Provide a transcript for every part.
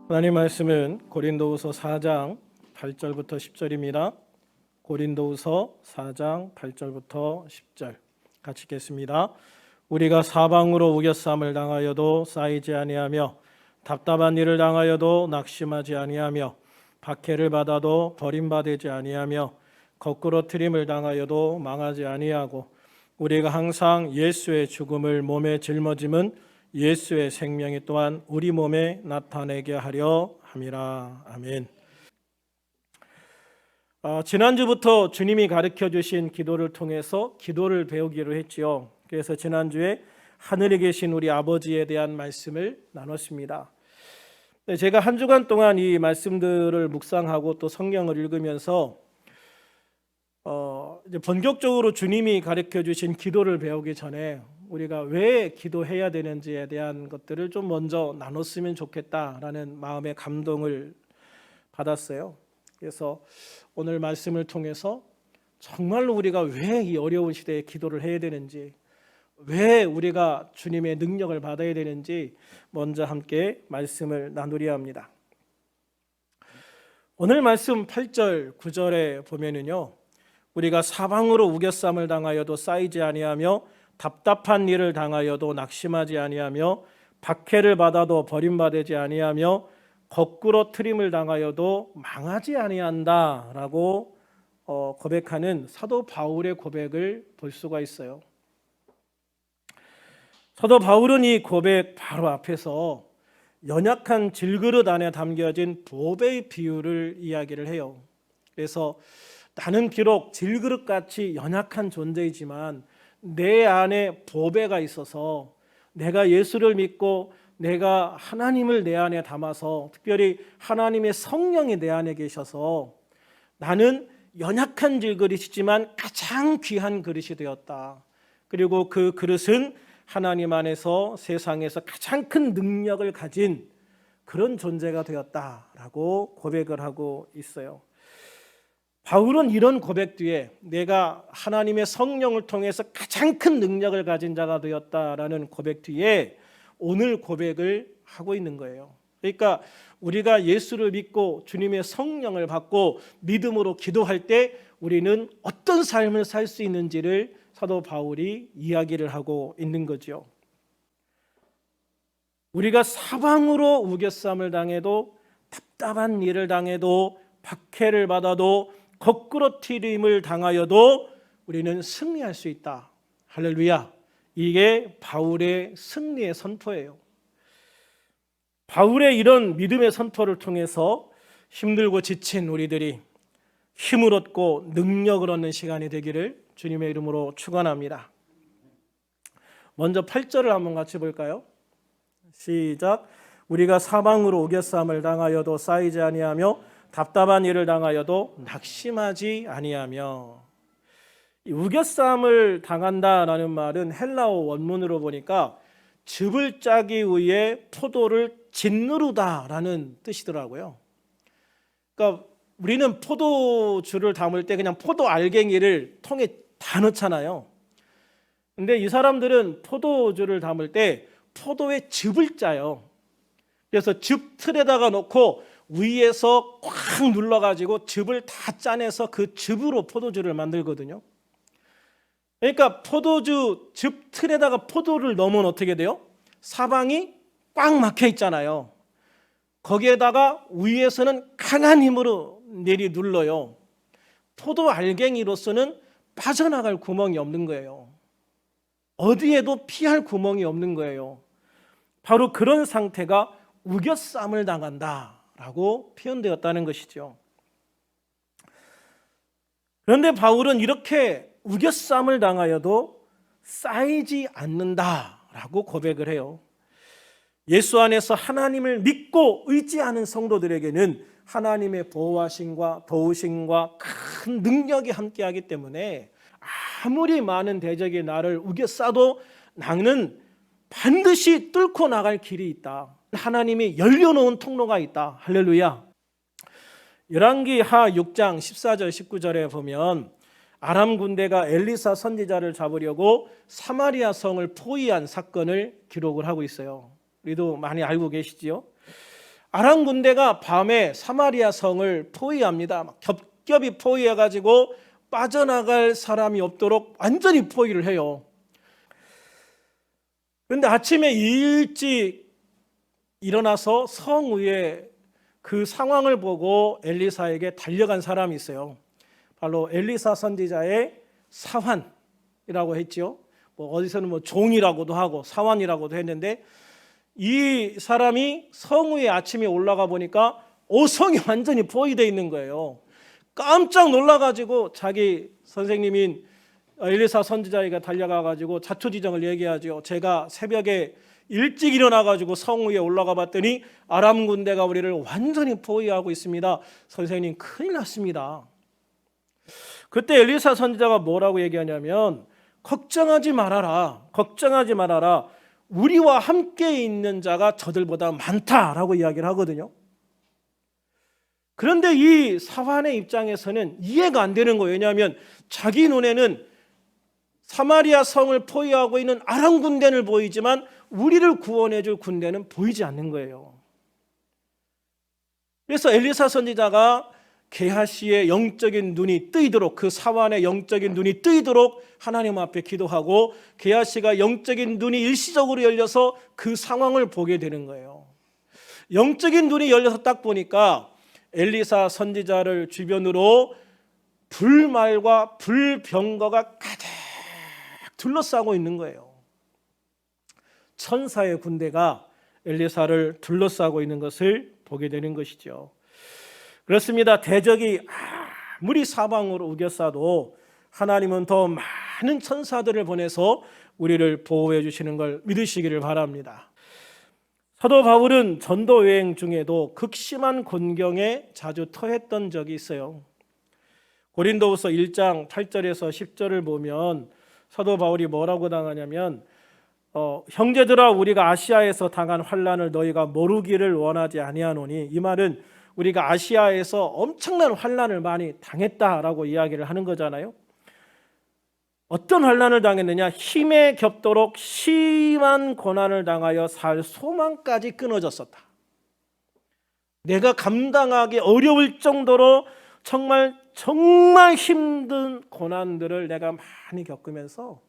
하나님 말씀은 고린도후서 4장 8절부터 10절입니다. 고린도후서 4장 8절부터 10절 같이 읽겠습니다. 우리가 사방으로 우겨쌈을 당하여도 쌓이지 아니하며 답답한 일을 당하여도 낙심하지 아니하며 박해를 받아도 버림받지 아니하며 거꾸로 트림을 당하여도 망하지 아니하고 우리가 항상 예수의 죽음을 몸에 짊어짐은 예수의 생명이 또한 우리 몸에 나타내게 하려 함이라. 아멘. 지난주부터 주님이 가르쳐 주신 기도를 통해서 기도를 배우기로 했지요. 그래서 지난주에 하늘에 계신 우리 아버지에 대한 말씀을 나눴습니다. 제가 한 주간 동안 이 말씀들을 묵상하고 또 성경을 읽으면서 이제 본격적으로 주님이 가르쳐 주신 기도를 배우기 전에 우리가 왜 기도해야 되는지에 대한 것들을 좀 먼저 나눴으면 좋겠다라는 마음의 감동을 받았어요. 그래서 오늘 말씀을 통해서 정말로 우리가 왜 이 어려운 시대에 기도를 해야 되는지, 왜 우리가 주님의 능력을 받아야 되는지 먼저 함께 말씀을 나누려 합니다. 오늘 말씀 8절, 9절에 보면은요, 우리가 사방으로 우겨쌈을 당하여도 쌓이지 아니하며 답답한 일을 당하여도 낙심하지 아니하며 박해를 받아도 버림받지 아니하며 거꾸로 트림을 당하여도 망하지 아니한다라고 고백하는 사도 바울의 고백을 볼 수가 있어요. 사도 바울은 이 고백 바로 앞에서 연약한 질그릇 안에 담겨진 보배의 비유를 이야기를 해요. 그래서 나는 비록 질그릇같이 연약한 존재이지만 내 안에 보배가 있어서 내가 예수를 믿고 내가 하나님을 내 안에 담아서 특별히 하나님의 성령이 내 안에 계셔서 나는 연약한 질그릇이지만 가장 귀한 그릇이 되었다. 그리고 그 그릇은 하나님 안에서 세상에서 가장 큰 능력을 가진 그런 존재가 되었다라고 고백을 하고 있어요. 바울은 이런 고백 뒤에 내가 하나님의 성령을 통해서 가장 큰 능력을 가진 자가 되었다라는 고백 뒤에 오늘 고백을 하고 있는 거예요. 그러니까 우리가 예수를 믿고 주님의 성령을 받고 믿음으로 기도할 때 우리는 어떤 삶을 살 수 있는지를 사도 바울이 이야기를 하고 있는 거죠. 우리가 사방으로 우겨쌈을 당해도 답답한 일을 당해도 박해를 받아도 거꾸로 트림을 당하여도 우리는 승리할 수 있다. 할렐루야. 이게 바울의 승리의 선포예요. 바울의 이런 믿음의 선포를 통해서 힘들고 지친 우리들이 힘을 얻고 능력을 얻는 시간이 되기를 주님의 이름으로 축원합니다. 먼저 8절을 한번 같이 볼까요? 시작. 우리가 사방으로 우겨쌈을 당하여도 쌓이지 아니하며 답답한 일을 당하여도 낙심하지 아니하며. 우겨쌈을 당한다라는 말은 헬라어 원문으로 보니까 즙을 짜기 위해 포도를 짓누르다라는 뜻이더라고요. 그러니까 우리는 포도주를 담을 때 그냥 포도 알갱이를 통에 다 넣잖아요. 근데 이 사람들은 포도주를 담을 때 포도의 즙을 짜요. 그래서 즙 틀에다가 놓고 위에서 꽉 눌러가지고 즙을 다 짜내서 그 즙으로 포도주를 만들거든요. 그러니까 포도주 즙 틀에다가 포도를 넣으면 어떻게 돼요? 사방이 꽉 막혀 있잖아요. 거기에다가 위에서는 강한 힘으로 내리 눌러요. 포도 알갱이로서는 빠져나갈 구멍이 없는 거예요. 어디에도 피할 구멍이 없는 거예요. 바로 그런 상태가 우겨쌈을 당한다라고 표현되었다는 것이죠. 그런데 바울은 이렇게 우겨쌈을 당하여도 쌓이지 않는다라고 고백을 해요. 예수 안에서 하나님을 믿고 의지하는 성도들에게는 하나님의 보호하심과 도우심과 큰 능력이 함께하기 때문에 아무리 많은 대적이 나를 우겨싸도 나는 반드시 뚫고 나갈 길이 있다. 하나님이 열려놓은 통로가 있다. 할렐루야. 열왕기하 6장 14절 19절에 보면 아람 군대가 엘리사 선지자를 잡으려고 사마리아 성을 포위한 사건을 기록을 하고 있어요. 우리도 많이 알고 계시지요. 아람 군대가 밤에 사마리아 성을 포위합니다. 막 겹겹이 포위해가지고 빠져나갈 사람이 없도록 완전히 포위를 해요. 그런데 아침에 일찍 일어나서 성 위에 그 상황을 보고 엘리사에게 달려간 사람이 있어요. 바로 엘리사 선지자의 사환이라고 했죠. 어디서는 종이라고도 하고 사환이라고도 했는데, 이 사람이 성 위에 아침에 올라가 보니까 성이 완전히 포위되어 있는 거예요. 깜짝 놀라가지고 자기 선생님인 엘리사 선지자에게 달려가가지고 자초지정을 얘기하죠. 제가 새벽에 일찍 일어나가지고 성 위에 올라가 봤더니 아람 군대가 우리를 완전히 포위하고 있습니다. 선생님, 큰일 났습니다. 그때 엘리사 선지자가 뭐라고 얘기하냐면, 걱정하지 말아라. 우리와 함께 있는 자가 저들보다 많다라고 이야기를 하거든요. 그런데 이 사환의 입장에서는 이해가 안 되는 거예요. 왜냐하면 자기 눈에는 사마리아 성을 포위하고 있는 아람 군대는 보이지만 우리를 구원해 줄 군대는 보이지 않는 거예요. 그래서 엘리사 선지자가 게하시의 영적인 눈이 뜨이도록, 그 사환의 영적인 눈이 뜨이도록 하나님 앞에 기도하고, 게하시가 영적인 눈이 일시적으로 열려서 그 상황을 보게 되는 거예요. 영적인 눈이 열려서 딱 보니까 엘리사 선지자를 주변으로 불말과 불병거가 가득 둘러싸고 있는 거예요. 천사의 군대가 엘리사를 둘러싸고 있는 것을 보게 되는 것이죠. 그렇습니다. 대적이 아무리 사방으로 우겨싸도 하나님은 더 많은 천사들을 보내서 우리를 보호해 주시는 걸 믿으시기를 바랍니다. 사도 바울은 전도 여행 중에도 극심한 곤경에 자주 처했던 적이 있어요. 고린도후서 1장 8절에서 10절을 보면 사도 바울이 뭐라고 당하냐면, 형제들아, 우리가 아시아에서 당한 환난을 너희가 모르기를 원하지 아니하노니, 이 말은 우리가 아시아에서 엄청난 환난을 많이 당했다라고 이야기를 하는 거잖아요. 어떤 환난을 당했느냐? 힘에 겹도록 심한 고난을 당하여 살 소망까지 끊어졌었다. 내가 감당하기 어려울 정도로 정말 힘든 고난들을 내가 많이 겪으면서,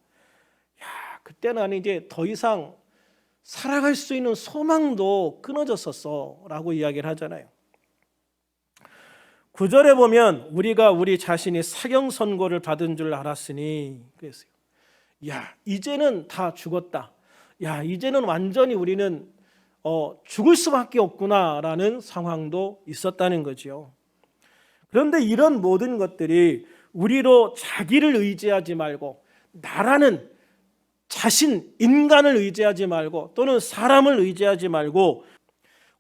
그때는 이제 더 이상 살아갈 수 있는 소망도 끊어졌었어 라고 이야기를 하잖아요. 9절에 보면 우리가 우리 자신이 사형 선고를 받은 줄 알았으니, 그랬어요. 이제는 다 죽었다. 이제는 완전히 우리는 죽을 수밖에 없구나라는 상황도 있었다는 거죠. 그런데 이런 모든 것들이 우리로 자기를 의지하지 말고, 나라는 자신, 인간을 의지하지 말고, 또는 사람을 의지하지 말고,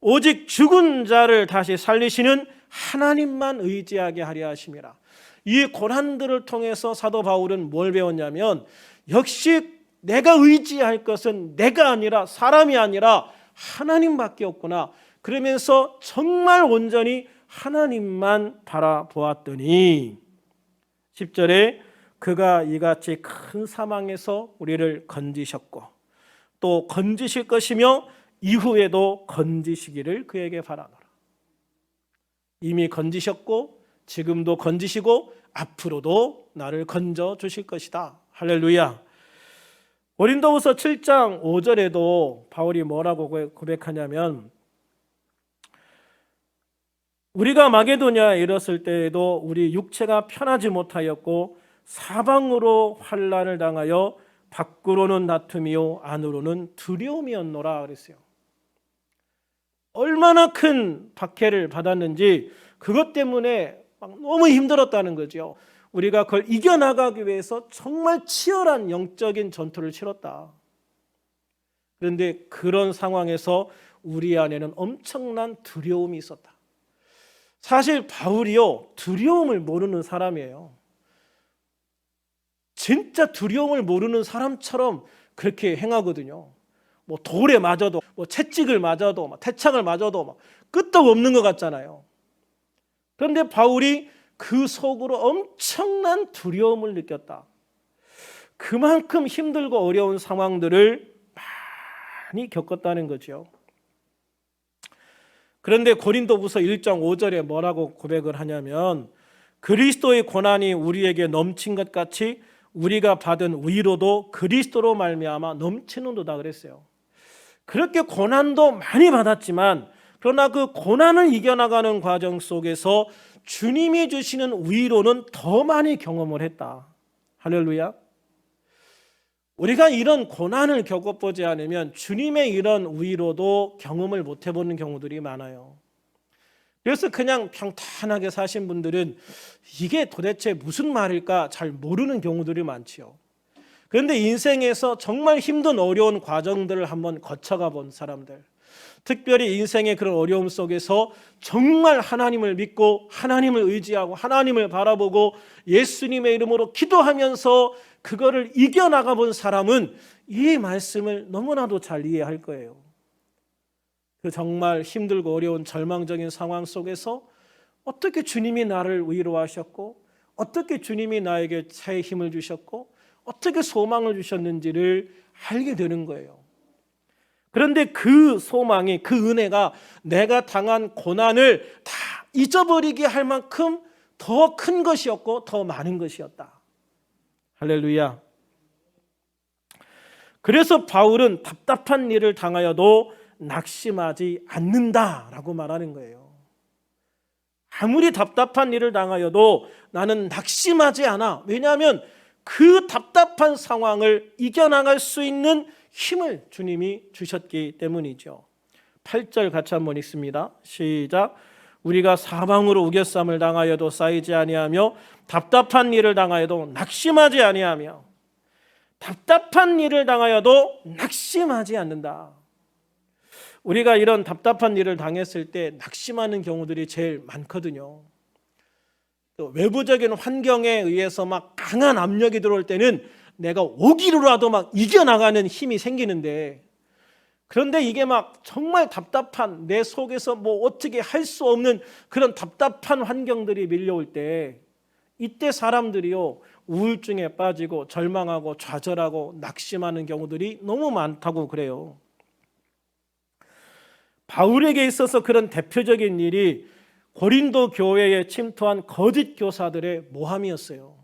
오직 죽은 자를 다시 살리시는 하나님만 의지하게 하려 하심이라. 이 고난들을 통해서 사도 바울은 뭘 배웠냐면, 역시 내가 의지할 것은 내가 아니라, 사람이 아니라 하나님밖에 없구나. 그러면서 정말 온전히 하나님만 바라보았더니, 10절에 그가 이같이 큰 사망에서 우리를 건지셨고 또 건지실 것이며 이후에도 건지시기를 그에게 바라노라. 이미 건지셨고 지금도 건지시고 앞으로도 나를 건져 주실 것이다. 할렐루야. 고린도후서 7장 5절에도 바울이 뭐라고 고백하냐면, 우리가 마게도냐에 이르렀을 때에도 우리 육체가 편하지 못하였고 사방으로 환난을 당하여 밖으로는 다툼이요 안으로는 두려움이었노라 그랬어요. 얼마나 큰 박해를 받았는지 그것 때문에 막 너무 힘들었다는 거죠. 우리가 그걸 이겨나가기 위해서 정말 치열한 영적인 전투를 치렀다. 그런데 그런 상황에서 우리 안에는 엄청난 두려움이 있었다. 사실 바울이요, 두려움을 모르는 사람이에요. 진짜 두려움을 모르는 사람처럼 그렇게 행하거든요. 돌에 맞아도, 채찍을 맞아도, 태창을 맞아도 끄떡 없는 것 같잖아요. 그런데 바울이 그 속으로 엄청난 두려움을 느꼈다. 그만큼 힘들고 어려운 상황들을 많이 겪었다는 거죠. 그런데 고린도후서 1장 5절에 뭐라고 고백을 하냐면 그리스도의 고난이 우리에게 넘친 것 같이 우리가 받은 위로도 그리스도로 말미암아 넘치는도다 그랬어요. 그렇게 고난도 많이 받았지만 그러나 그 고난을 이겨나가는 과정 속에서 주님이 주시는 위로는 더 많이 경험을 했다. 할렐루야. 우리가 이런 고난을 겪어보지 않으면 주님의 이런 위로도 경험을 못 해보는 경우들이 많아요. 그래서 그냥 평탄하게 사신 분들은 이게 도대체 무슨 말일까 잘 모르는 경우들이 많지요. 그런데 인생에서 정말 힘든 어려운 과정들을 한번 거쳐가 본 사람들, 특별히 인생의 그런 어려움 속에서 정말 하나님을 믿고 하나님을 의지하고 하나님을 바라보고 예수님의 이름으로 기도하면서 그거를 이겨나가 본 사람은 이 말씀을 너무나도 잘 이해할 거예요. 그 정말 힘들고 어려운 절망적인 상황 속에서 어떻게 주님이 나를 위로하셨고 어떻게 주님이 나에게 새 힘을 주셨고 어떻게 소망을 주셨는지를 알게 되는 거예요. 그런데 그 소망이, 그 은혜가 내가 당한 고난을 다 잊어버리게 할 만큼 더 큰 것이었고 더 많은 것이었다. 할렐루야. 그래서 바울은 답답한 일을 당하여도 낙심하지 않는다라고 말하는 거예요. 아무리 답답한 일을 당하여도 나는 낙심하지 않아. 왜냐하면 그 답답한 상황을 이겨나갈 수 있는 힘을 주님이 주셨기 때문이죠. 8절 같이 한번 읽습니다. 시작. 우리가 사방으로 우겨쌈을 당하여도 쌓이지 아니하며 답답한 일을 당하여도 낙심하지 아니하며 답답한 일을 당하여도 낙심하지 않는다. 우리가 이런 답답한 일을 당했을 때 낙심하는 경우들이 제일 많거든요. 또 외부적인 환경에 의해서 막 강한 압력이 들어올 때는 내가 오기로라도 막 이겨나가는 힘이 생기는데, 그런데 이게 막 정말 답답한 내 속에서 뭐 어떻게 할 수 없는 그런 답답한 환경들이 밀려올 때, 이때 사람들이요 우울증에 빠지고 절망하고 좌절하고 낙심하는 경우들이 너무 많다고 그래요. 바울에게 있어서 그런 대표적인 일이 고린도 교회에 침투한 거짓 교사들의 모함이었어요.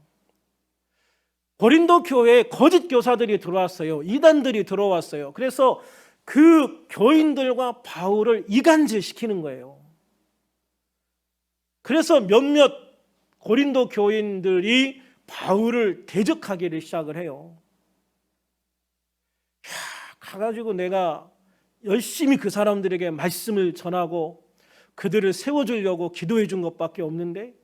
고린도 교회에 거짓 교사들이 들어왔어요. 이단들이 들어왔어요. 그래서 그 교인들과 바울을 이간질시키는 거예요. 그래서 몇몇 고린도 교인들이 바울을 대적하기를 시작을 해요. 가가지고 내가 열심히 그 사람들에게 말씀을 전하고 그들을 세워주려고 기도해 준 것밖에 없는데,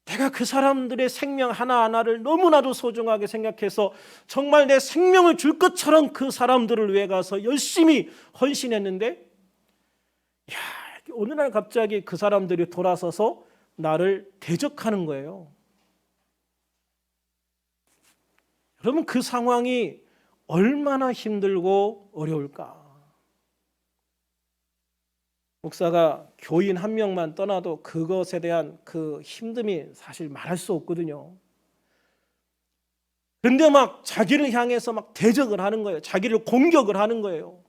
내가 그 사람들의 생명 하나하나를 너무나도 소중하게 생각해서 정말 내 생명을 줄 것처럼 그 사람들을 위해 가서 열심히 헌신했는데, 어느 날 갑자기 그 사람들이 돌아서서 나를 대적하는 거예요. 여러분, 그 상황이 얼마나 힘들고 어려울까. 목사가 교인 한 명만 떠나도 그것에 대한 그 힘듦이 사실 말할 수 없거든요. 그런데 막 자기를 향해서 막 대적을 하는 거예요. 자기를 공격을 하는 거예요.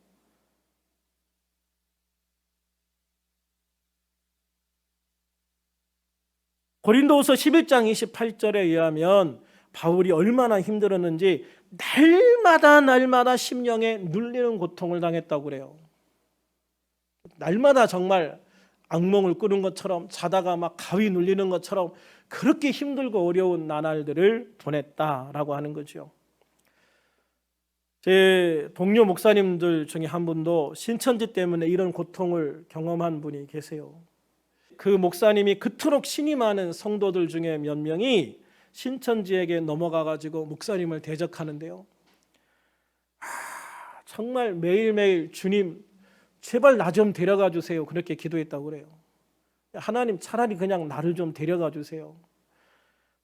고린도후서 11장 28절에 의하면 바울이 얼마나 힘들었는지 날마다 심령에 눌리는 고통을 당했다고 그래요. 날마다 정말 악몽을 꾸는 것처럼 자다가 막 가위 눌리는 것처럼 그렇게 힘들고 어려운 나날들을 보냈다라고 하는 거죠. 제 동료 목사님들 중에 한 분도 신천지 때문에 이런 고통을 경험한 분이 계세요. 그 목사님이 그토록 신이 많은 성도들 중에 몇 명이 신천지에게 넘어가가지고 목사님을 대적하는데요. 정말 매일매일 주님 제발 나 좀 데려가 주세요. 그렇게 기도했다고 그래요. 하나님 차라리 그냥 나를 좀 데려가 주세요.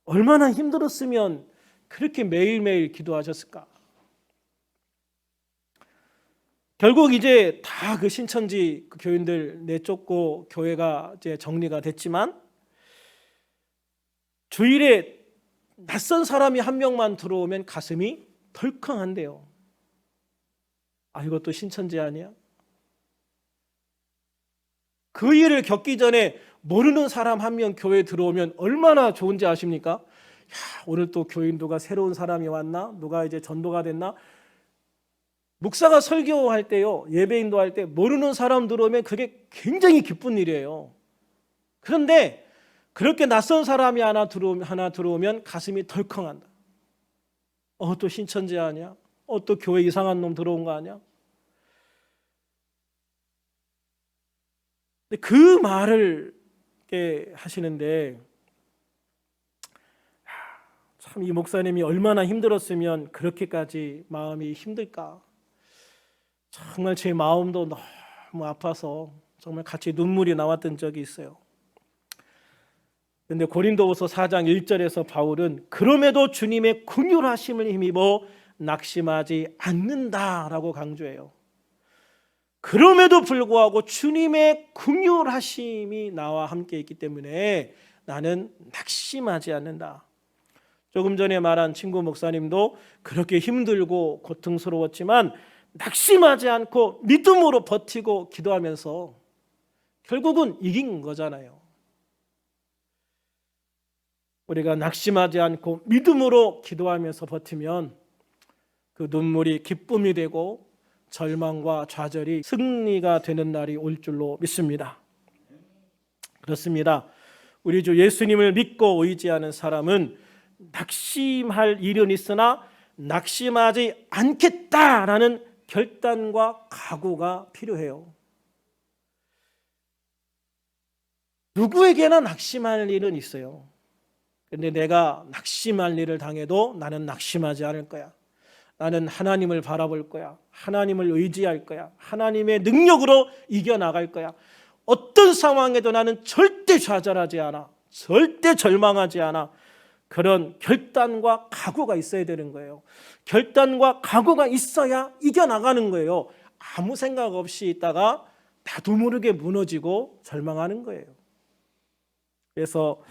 얼마나 힘들었으면 그렇게 매일매일 기도하셨을까. 결국 이제 다 그 신천지 그 교인들 내쫓고 교회가 이제 정리가 됐지만, 주일에 낯선 사람이 한 명만 들어오면 가슴이 덜컹한데요. 아, 이것도 신천지 아니야? 그 일을 겪기 전에 모르는 사람 한 명 교회에 들어오면 얼마나 좋은지 아십니까? 야, 오늘 또 교인 누가 새로운 사람이 왔나? 누가 이제 전도가 됐나? 목사가 설교할 때요, 예배 인도할 때 모르는 사람 들어오면 그게 굉장히 기쁜 일이에요. 그런데 그렇게 낯선 사람이 하나 들어오면 가슴이 덜컹한다. 또 신천지 아니야? 또 교회 이상한 놈 들어온 거 아니야? 근데 그 말을 하시는데 참 이 목사님이 얼마나 힘들었으면 그렇게까지 마음이 힘들까. 정말 제 마음도 너무 아파서 정말 같이 눈물이 나왔던 적이 있어요. 그런데 고린도후서 4장 1절에서 바울은 그럼에도 주님의 긍휼하심을 힘입어 낙심하지 않는다라고 강조해요. 그럼에도 불구하고 주님의 긍휼하심이 나와 함께 있기 때문에 나는 낙심하지 않는다. 조금 전에 말한 친구 목사님도 그렇게 힘들고 고통스러웠지만 낙심하지 않고 믿음으로 버티고 기도하면서 결국은 이긴 거잖아요. 우리가 낙심하지 않고 믿음으로 기도하면서 버티면 그 눈물이 기쁨이 되고 절망과 좌절이 승리가 되는 날이 올 줄로 믿습니다. 그렇습니다. 우리 주 예수님을 믿고 의지하는 사람은 낙심할 일은 있으나 낙심하지 않겠다라는 결단과 각오가 필요해요. 누구에게나 낙심할 일은 있어요. 그런데 내가 낙심할 일을 당해도 나는 낙심하지 않을 거야. 나는 하나님을 바라볼 거야. 하나님을 의지할 거야. 하나님의 능력으로 이겨나갈 거야. 어떤 상황에도 나는 절대 좌절하지 않아. 절대 절망하지 않아. 그런 결단과 각오가 있어야 되는 거예요. 결단과 각오가 있어야 이겨나가는 거예요. 아무 생각 없이 있다가 나도 모르게 무너지고 절망하는 거예요. 그래서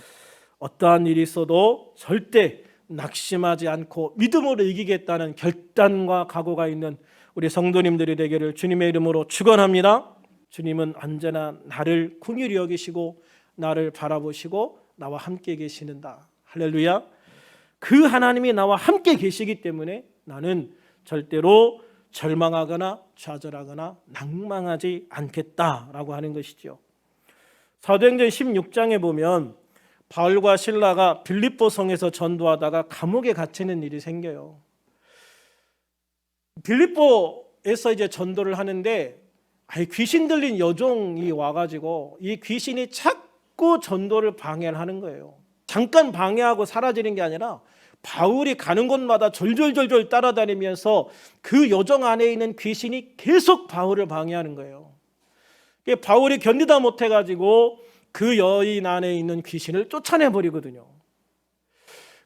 어떠한 일이 있어도 절대 낙심하지 않고 믿음으로 이기겠다는 결단과 각오가 있는 우리 성도님들이 되기를 주님의 이름으로 축원합니다. 주님은 언제나 나를 긍휼히 여기시고 나를 바라보시고 나와 함께 계시는다. 할렐루야. 그 하나님이 나와 함께 계시기 때문에 나는 절대로 절망하거나 좌절하거나 낭망하지 않겠다라고 하는 것이죠. 사도행전 16장에 보면 바울과 실라가 빌립보 성에서 전도하다가 감옥에 갇히는 일이 생겨요. 빌립보에서 이제 전도를 하는데 귀신 들린 여종이 와가지고 이 귀신이 자꾸 전도를 방해를 하는 거예요. 잠깐 방해하고 사라지는 게 아니라 바울이 가는 곳마다 졸졸졸졸 따라다니면서 그 여정 안에 있는 귀신이 계속 바울을 방해하는 거예요. 바울이 견디다 못해가지고 그 여인 안에 있는 귀신을 쫓아내버리거든요.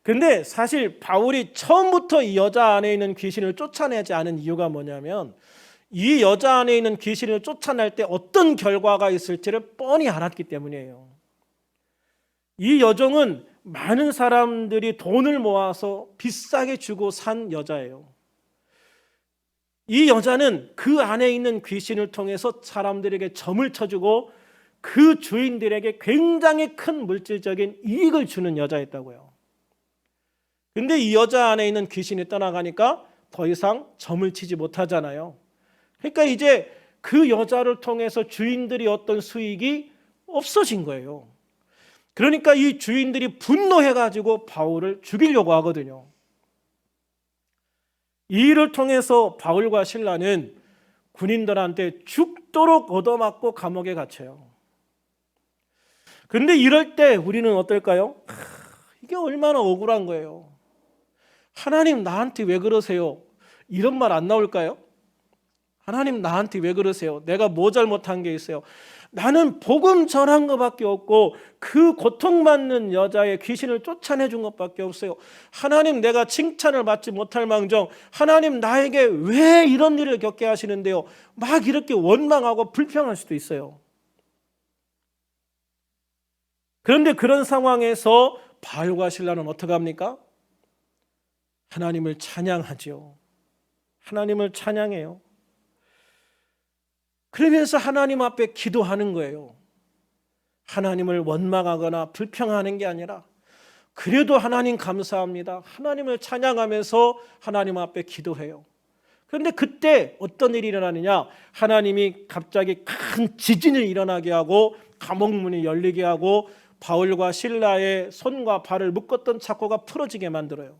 그런데 사실 바울이 처음부터 이 여자 안에 있는 귀신을 쫓아내지 않은 이유가 뭐냐면 이 여자 안에 있는 귀신을 쫓아낼 때 어떤 결과가 있을지를 뻔히 알았기 때문이에요. 이 여종은 많은 사람들이 돈을 모아서 비싸게 주고 산 여자예요. 이 여자는 그 안에 있는 귀신을 통해서 사람들에게 점을 쳐주고 그 주인들에게 굉장히 큰 물질적인 이익을 주는 여자였다고요. 근데 이 여자 안에 있는 귀신이 떠나가니까 더 이상 점을 치지 못하잖아요. 그러니까 이제 그 여자를 통해서 주인들이 어떤 수익이 없어진 거예요. 그러니까 이 주인들이 분노해가지고 바울을 죽이려고 하거든요. 이 일을 통해서 바울과 실라는 군인들한테 죽도록 얻어맞고 감옥에 갇혀요. 그런데 이럴 때 우리는 어떨까요? 이게 얼마나 억울한 거예요. 하나님 나한테 왜 그러세요? 이런 말 안 나올까요? 하나님 나한테 왜 그러세요? 내가 뭐 잘못한 게 있어요? 나는 복음 전한 것밖에 없고 그 고통받는 여자의 귀신을 쫓아내준 것밖에 없어요. 하나님 내가 칭찬을 받지 못할 망정 하나님 나에게 왜 이런 일을 겪게 하시는데요? 막 이렇게 원망하고 불평할 수도 있어요. 그런데 그런 상황에서 바울과 실라는 어떻게 합니까? 하나님을 찬양하죠. 하나님을 찬양해요. 그러면서 하나님 앞에 기도하는 거예요. 하나님을 원망하거나 불평하는 게 아니라 그래도 하나님 감사합니다, 하나님을 찬양하면서 하나님 앞에 기도해요. 그런데 그때 어떤 일이 일어나느냐, 하나님이 갑자기 큰 지진을 일어나게 하고 감옥문이 열리게 하고 바울과 실라의 손과 발을 묶었던 착고가 풀어지게 만들어요.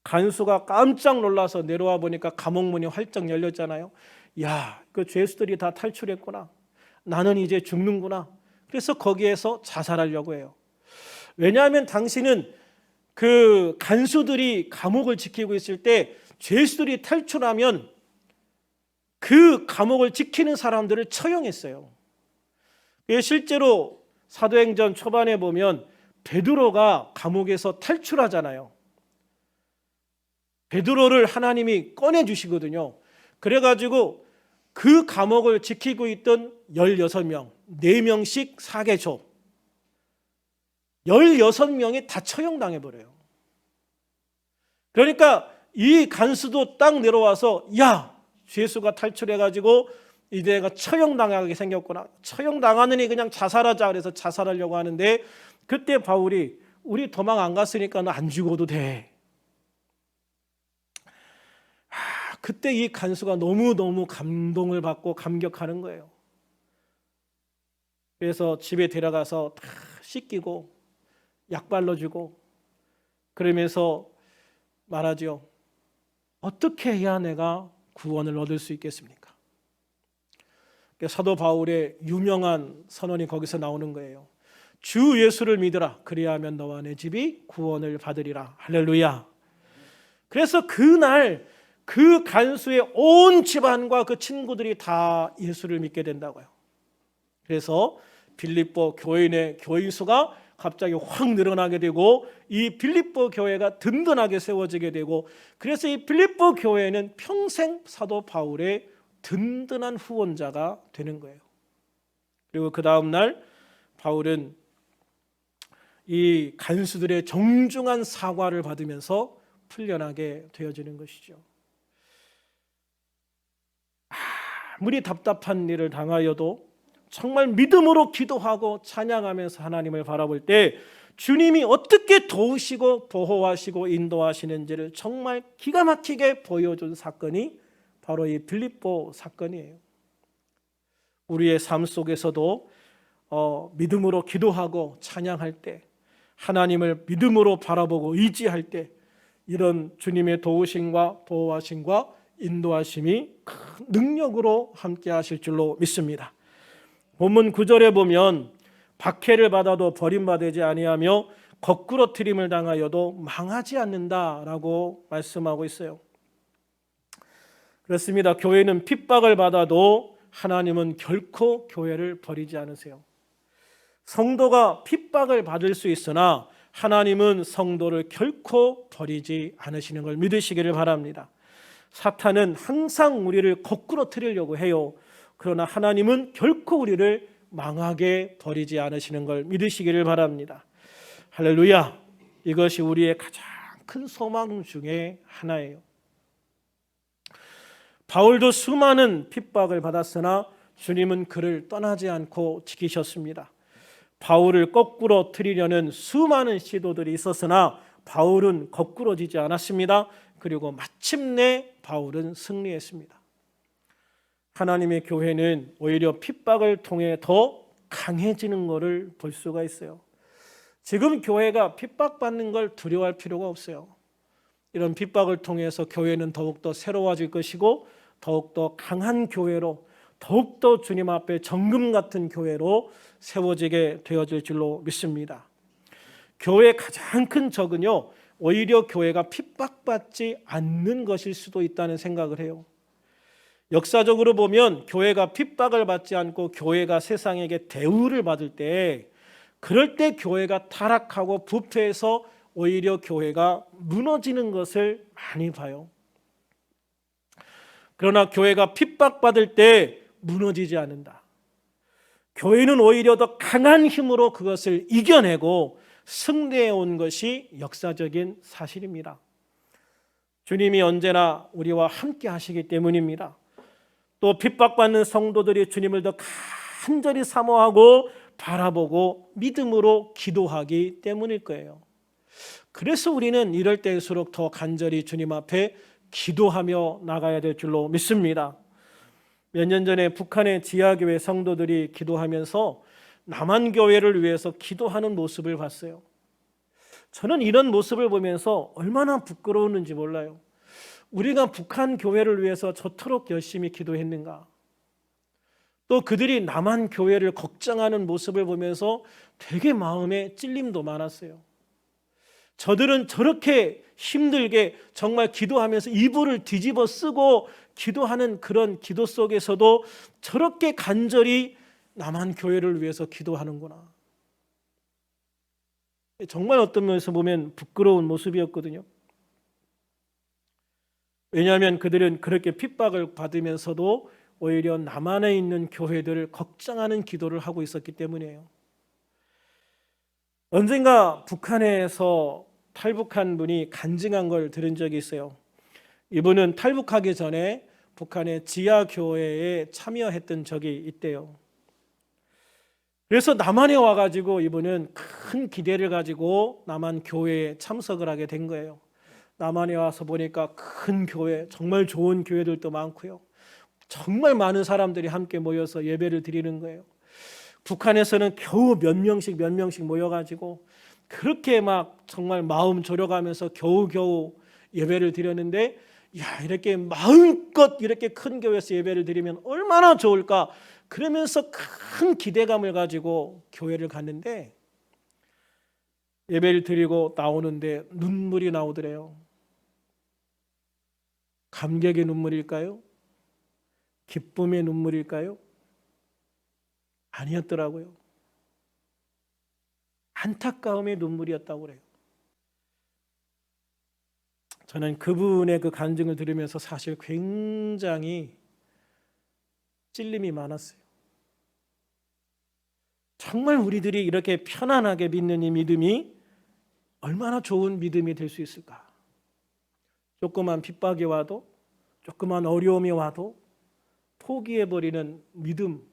간수가 깜짝 놀라서 내려와 보니까 감옥문이 활짝 열렸잖아요. 야, 그 죄수들이 다 탈출했구나, 나는 이제 죽는구나. 그래서 거기에서 자살하려고 해요. 왜냐하면 당신은 그 간수들이 감옥을 지키고 있을 때 죄수들이 탈출하면 그 감옥을 지키는 사람들을 처형했어요. 실제로 사도행전 초반에 보면 베드로가 감옥에서 탈출하잖아요. 베드로를 하나님이 꺼내주시거든요. 그래가지고 그 감옥을 지키고 있던 16명, 4명씩 사개조, 16명이 다 처형당해버려요. 그러니까 이 간수도 딱 내려와서, 야, 죄수가 탈출해가지고 이제 내가 처형당하게 생겼구나, 처형당하느니 그냥 자살하자. 그래서 자살하려고 하는데 그때 바울이, 우리 도망 안 갔으니까 너 안 죽어도 돼. 그때 이 간수가 너무너무 감동을 받고 감격하는 거예요. 그래서 집에 데려가서 다 씻기고 약 발라주고 그러면서 말하죠. 어떻게 해야 내가 구원을 얻을 수 있겠습니까? 사도 바울의 유명한 선언이 거기서 나오는 거예요. 주 예수를 믿으라, 그리하면 너와 내 집이 구원을 받으리라. 할렐루야. 그래서 그날 그 간수의 온 집안과 그 친구들이 다 예수를 믿게 된다고요. 그래서 빌립보 교인의 교인 수가 갑자기 확 늘어나게 되고 이 빌립보 교회가 든든하게 세워지게 되고, 그래서 이 빌립보 교회는 평생 사도 바울의 든든한 후원자가 되는 거예요. 그리고 그 다음 날 바울은 이 간수들의 정중한 사과를 받으면서 풀려나게 되어지는 것이죠. 아무리 답답한 일을 당하여도 정말 믿음으로 기도하고 찬양하면서 하나님을 바라볼 때 주님이 어떻게 도우시고 보호하시고 인도하시는지를 정말 기가 막히게 보여준 사건이 바로 이 빌립보 사건이에요. 우리의 삶 속에서도 믿음으로 기도하고 찬양할 때, 하나님을 믿음으로 바라보고 의지할 때 이런 주님의 도우심과 보호하심과 인도하심이 큰 능력으로 함께 하실 줄로 믿습니다. 본문 9절에 보면 박해를 받아도 버림받지 아니하며 거꾸로 트림을 당하여도 망하지 않는다라고 말씀하고 있어요. 그렇습니다. 교회는 핍박을 받아도 하나님은 결코 교회를 버리지 않으세요. 성도가 핍박을 받을 수 있으나 하나님은 성도를 결코 버리지 않으시는 걸 믿으시기를 바랍니다. 사탄은 항상 우리를 거꾸로 트리려고 해요. 그러나 하나님은 결코 우리를 망하게 버리지 않으시는 걸 믿으시기를 바랍니다. 할렐루야. 이것이 우리의 가장 큰 소망 중에 하나예요. 바울도 수많은 핍박을 받았으나 주님은 그를 떠나지 않고 지키셨습니다. 바울을 거꾸로 트리려는 수많은 시도들이 있었으나 바울은 거꾸로지지 않았습니다. 그리고 마침내 바울은 승리했습니다. 하나님의 교회는 오히려 핍박을 통해 더 강해지는 것을 볼 수가 있어요. 지금 교회가 핍박받는 걸 두려워할 필요가 없어요. 이런 핍박을 통해서 교회는 더욱더 새로워질 것이고 더욱더 강한 교회로, 더욱더 주님 앞에 정금 같은 교회로 세워지게 되어질 줄로 믿습니다. 교회의 가장 큰 적은요, 오히려 교회가 핍박받지 않는 것일 수도 있다는 생각을 해요. 역사적으로 보면 교회가 핍박을 받지 않고 교회가 세상에게 대우를 받을 때, 그럴 때 교회가 타락하고 부패해서 오히려 교회가 무너지는 것을 많이 봐요. 그러나 교회가 핍박받을 때 무너지지 않는다. 교회는 오히려 더 강한 힘으로 그것을 이겨내고 승리해 온 것이 역사적인 사실입니다. 주님이 언제나 우리와 함께 하시기 때문입니다. 또 핍박받는 성도들이 주님을 더 간절히 사모하고 바라보고 믿음으로 기도하기 때문일 거예요. 그래서 우리는 이럴 때일수록 더 간절히 주님 앞에 기도하며 나가야 될 줄로 믿습니다. 몇 년 전에 북한의 지하교회 성도들이 기도하면서 남한교회를 위해서 기도하는 모습을 봤어요. 저는 이런 모습을 보면서 얼마나 부끄러웠는지 몰라요. 우리가 북한 교회를 위해서 저토록 열심히 기도했는가? 또 그들이 남한 교회를 걱정하는 모습을 보면서 되게 마음에 찔림도 많았어요. 저들은 저렇게 힘들게 정말 기도하면서 이불을 뒤집어 쓰고 기도하는 그런 기도 속에서도 저렇게 간절히 남한 교회를 위해서 기도하는구나. 정말 어떤 면에서 보면 부끄러운 모습이었거든요. 왜냐하면 그들은 그렇게 핍박을 받으면서도 오히려 남한에 있는 교회들을 걱정하는 기도를 하고 있었기 때문이에요. 언젠가 북한에서 탈북한 분이 간증한 걸 들은 적이 있어요. 이분은 탈북하기 전에 북한의 지하교회에 참여했던 적이 있대요. 그래서 남한에 와가지고 이분은 큰 기대를 가지고 남한 교회에 참석을 하게 된 거예요. 남한에 와서 보니까 큰 교회, 정말 좋은 교회들도 많고요. 정말 많은 사람들이 함께 모여서 예배를 드리는 거예요. 북한에서는 겨우 몇 명씩 모여가지고 그렇게 막 정말 마음 졸여가면서 겨우겨우 예배를 드렸는데, 야, 이렇게 마음껏 이렇게 큰 교회에서 예배를 드리면 얼마나 좋을까? 그러면서 큰 기대감을 가지고 교회를 갔는데 예배를 드리고 나오는데 눈물이 나오더래요. 감격의 눈물일까요? 기쁨의 눈물일까요? 아니었더라고요. 안타까움의 눈물이었다고 그래요. 저는 그분의 그 간증을 들으면서 사실 굉장히 찔림이 많았어요. 정말 우리들이 이렇게 편안하게 믿는 이 믿음이 얼마나 좋은 믿음이 될 수 있을까? 조그만 핍박이 와도, 조그만 어려움이 와도 포기해버리는 믿음.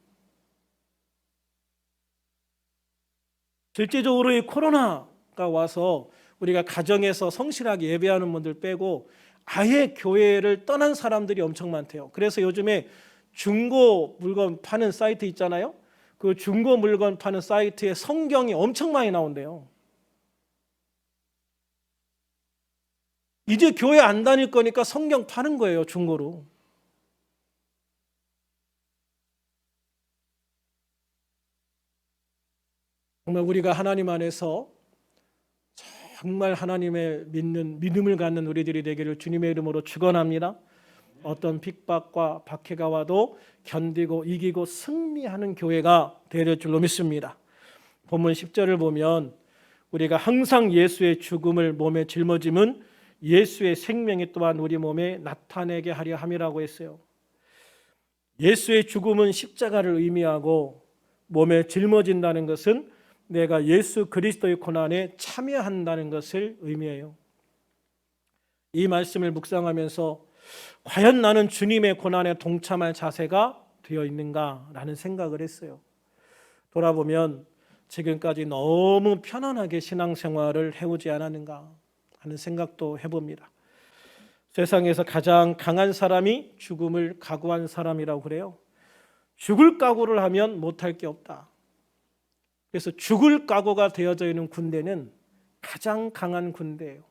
실제적으로 이 코로나가 와서 우리가 가정에서 성실하게 예배하는 분들 빼고 아예 교회를 떠난 사람들이 엄청 많대요. 그래서 요즘에 중고 물건 파는 사이트 있잖아요. 그 중고 물건 파는 사이트에 성경이 엄청 많이 나온대요. 이제 교회 안 다닐 거니까 성경 파는 거예요, 중고로. 정말 우리가 하나님 안에서 정말 하나님의 믿는 믿음을 갖는 우리들이 되기를 주님의 이름으로 축원합니다. 어떤 핍박과 박해가 와도 견디고 이기고 승리하는 교회가 될 줄로 믿습니다. 본문 10절을 보면 우리가 항상 예수의 죽음을 몸에 짊어짐은 예수의 생명이 또한 우리 몸에 나타내게 하려 함이라고 했어요. 예수의 죽음은 십자가를 의미하고 몸에 짊어진다는 것은 내가 예수 그리스도의 고난에 참여한다는 것을 의미해요. 이 말씀을 묵상하면서 과연 나는 주님의 고난에 동참할 자세가 되어 있는가라는 생각을 했어요. 돌아보면 지금까지 너무 편안하게 신앙생활을 해오지 않았는가 하는 생각도 해봅니다. 세상에서 가장 강한 사람이 죽음을 각오한 사람이라고 그래요. 죽을 각오를 하면 못할 게 없다. 그래서 죽을 각오가 되어져 있는 군대는 가장 강한 군대예요.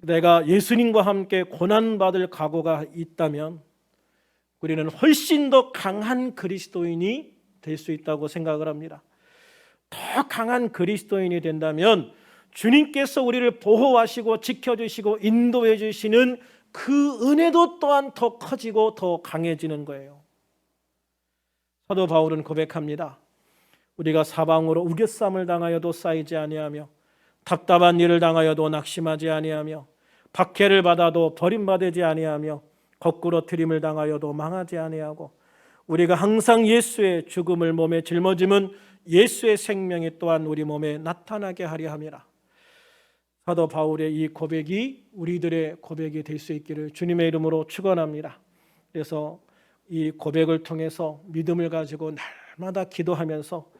내가 예수님과 함께 고난받을 각오가 있다면 우리는 훨씬 더 강한 그리스도인이 될 수 있다고 생각을 합니다. 더 강한 그리스도인이 된다면 주님께서 우리를 보호하시고 지켜주시고 인도해 주시는 그 은혜도 또한 더 커지고 더 강해지는 거예요. 사도 바울은 고백합니다. 우리가 사방으로 우겨쌈을 당하여도 쌓이지 아니하며 답답한 일을 당하여도 낙심하지 아니하며 박해를 받아도 버림받지 아니하며 거꾸로 트림을 당하여도 망하지 아니하고 우리가 항상 예수의 죽음을 몸에 짊어짐은 예수의 생명이 또한 우리 몸에 나타나게 하려 함이라. 사도 바울의 이 고백이 우리들의 고백이 될 수 있기를 주님의 이름으로 축원합니다. 그래서 이 고백을 통해서 믿음을 가지고 날마다 기도하면서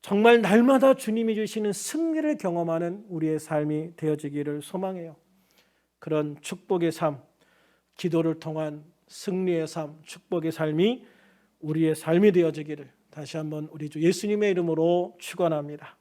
정말 날마다 주님이 주시는 승리를 경험하는 우리의 삶이 되어지기를 소망해요. 그런 축복의 삶, 기도를 통한 승리의 삶, 축복의 삶이 우리의 삶이 되어지기를 다시 한번 우리 주 예수님의 이름으로 축원합니다.